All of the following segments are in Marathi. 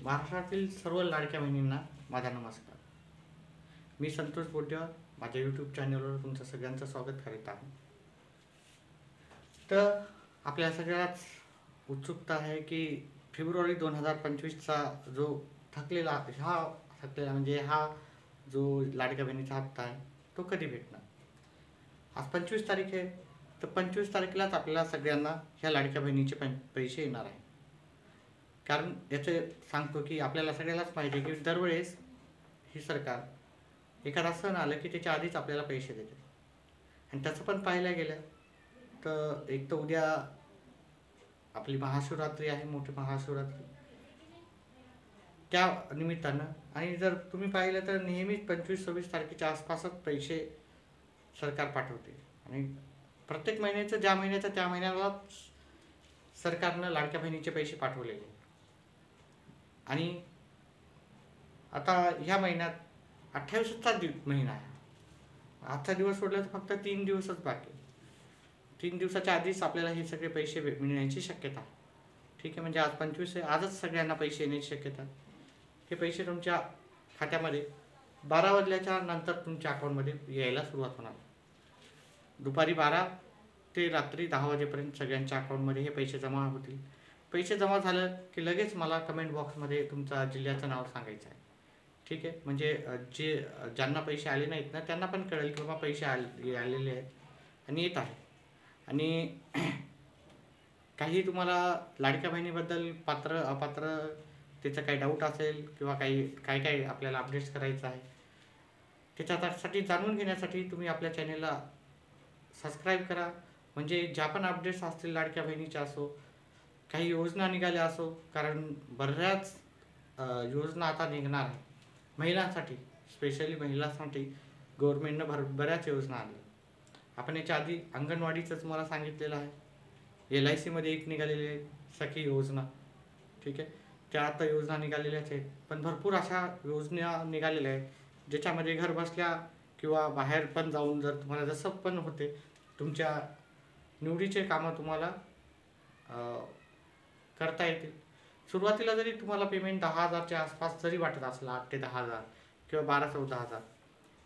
महाराष्ट्रातील सर्व लाडक्या बहिणींना माझा नमस्कार. मी संतोष बोटेवार माझ्या यूट्यूब चॅनलवर तुमचं सगळ्यांचं स्वागत करीत आहे. तर आपल्या सगळ्याच उत्सुकता आहे की फेब्रुवारी 2025चा जो थकलेला हा जो लाडक्या बहिणीचा हप्ता आहे तो कधी भेटणार. आज 25 तारीख आहे, तर 25 तारखेलाच आपल्याला सगळ्यांना ह्या लाडक्या बहिणीचे पैसे येणार आहे. कारण याचे सांगतो की आपल्याला सगळ्यालाच पाहिजे की दरवेळेस ही सरकार एखादा सण आलं की त्याच्या आधीच आपल्याला पैसे देते. आणि त्याचं पण पाहायला गेलं तर एक तर उद्या आपली महाशिवरात्री आहे, मोठी महाशिवरात्री, त्या निमित्तानं. आणि जर तुम्ही पाहिलं तर नेहमीच 25-26 तारखेच्या आसपासच पैसे सरकार पाठवते. आणि प्रत्येक महिन्याचं ज्या महिन्याचं त्या महिन्यालाच सरकारनं लाडक्या बहिणीचे पैसे पाठवलेले. आणि आता ह्या महिन्यात 28चा महिना आहे. आजचा दिवस सोडला तर फक्त 3 दिवसच बाकी. 3 दिवसाच्या आधीच आपल्याला हे सगळे पैसे मिळण्याची शक्यता आहे. ठीक आहे, म्हणजे आज 25 आहे, आजच सगळ्यांना पैसे येण्याची शक्यता आहे. हे पैसे तुमच्या खात्यामध्ये 12 वाजल्याच्या नंतर तुमच्या अकाउंटमध्ये यायला सुरुवात होणार. दुपारी 12 ते रात्री 10 वाजेपर्यंत सगळ्यांच्या अकाउंटमध्ये हे पैसे जमा होतील. पैसे जमा झालं की लगेच मला कमेंट बॉक्समध्ये तुमचा जिल्ह्याचं नाव सांगायचं आहे. ठीक आहे, म्हणजे ज्यांना पैसे आले नाहीत ना त्यांना पण कळेल की बाबा पैसे आलेले आहेत आणि येत आहे. आणि काही तुम्हाला लाडक्या बहिणीबद्दल पात्र अपात्र त्याचं काही डाऊट असेल किंवा काय आपल्याला अपडेट्स करायचं आहे, त्याच्यासाठी जाणून घेण्यासाठी तुम्ही आपल्या चॅनेलला सबस्क्राईब करा. म्हणजे ज्या पण अपडेट्स असतील लाडक्या बहिणीच्या असो, काही योजना निघाल्या असो, कारण बऱ्याच योजना आता निघणार आहे महिलांसाठी, स्पेशली महिलांसाठी गव्हर्नमेंटनं बऱ्याच योजना आणल्या. आपण याच्या आधी अंगणवाडीचं तुम्हाला सांगितलेलं आहे. LICमध्ये एक निघालेली आहे सखी योजना. ठीक आहे, त्या आता योजना निघालेल्याच आहेत. पण भरपूर अशा योजना निघालेल्या आहेत ज्याच्यामध्ये घर बसल्या किंवा बाहेर पण जाऊन जर तुम्हाला जसं पण होते तुमच्या निवडीचे कामं तुम्हाला करता येतील. सुरुवातीला जरी तुम्हाला पेमेंट 10,000च्या आसपास जरी वाटत असलं, 8 ते 10,000 किंवा 12-14,000,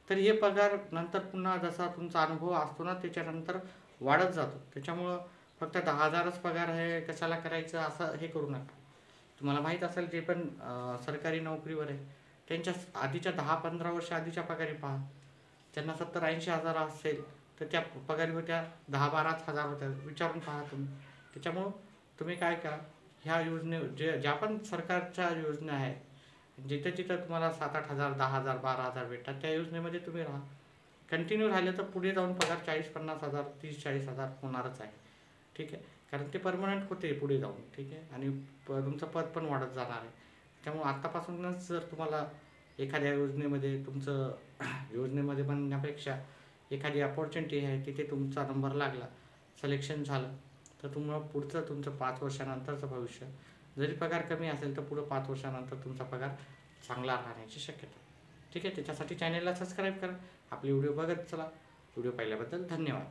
तर हे पगार नंतर पुन्हा जसा तुमचा अनुभव असतो ना त्याच्यानंतर वाढत जातो. त्याच्यामुळं फक्त 10,000च पगार आहे कशाला करायचं असं हे करू नका. तुम्हाला माहीत असेल जे पण सरकारी नोकरीवर आहे त्यांच्या आधीच्या 10-15 वर्ष आधीच्या पगारी पहा. त्यांना 70-80 हजार असेल तर त्या पगारी होत्या 10-12 हजार होत्या, विचारून पहा तुम्ही. त्याच्यामुळं तुम्ही काय करा, ह्या ज्या पण सरकारच्या योजना आहेत जिथं तुम्हाला 7-8 हजार, 10,000, 12,000 भेटतात त्या योजनेमध्ये तुम्ही राहा. कंटिन्यू राहिलं तर पुढे जाऊन पगार 40-50 हजार, 30-40 हजार होणारच आहे. ठीक आहे, कारण ते परमनंट होते पुढे जाऊन. ठीक आहे, आणि तुमचं पद पण वाढत जाणार आहे. त्यामुळे आत्तापासूनच जर तुम्हाला एखाद्या योजनेमध्ये बनण्यापेक्षा एखादी अपॉर्च्युनिटी आहे तिथे तुमचा नंबर लागला, सिलेक्शन झालं, तर तुम्हाला पुढचं तुमचं 5 वर्षानंतरचं भविष्य जरी पगार कमी असेल तर पुढं 5 वर्षानंतर तुमचा पगार चांगला राहण्याची शक्यता. ठीक आहे, त्याच्यासाठी चॅनेलला सबस्क्राईब करा. आपले व्हिडिओ बघत चला. व्हिडिओ पाहिल्याबद्दल धन्यवाद.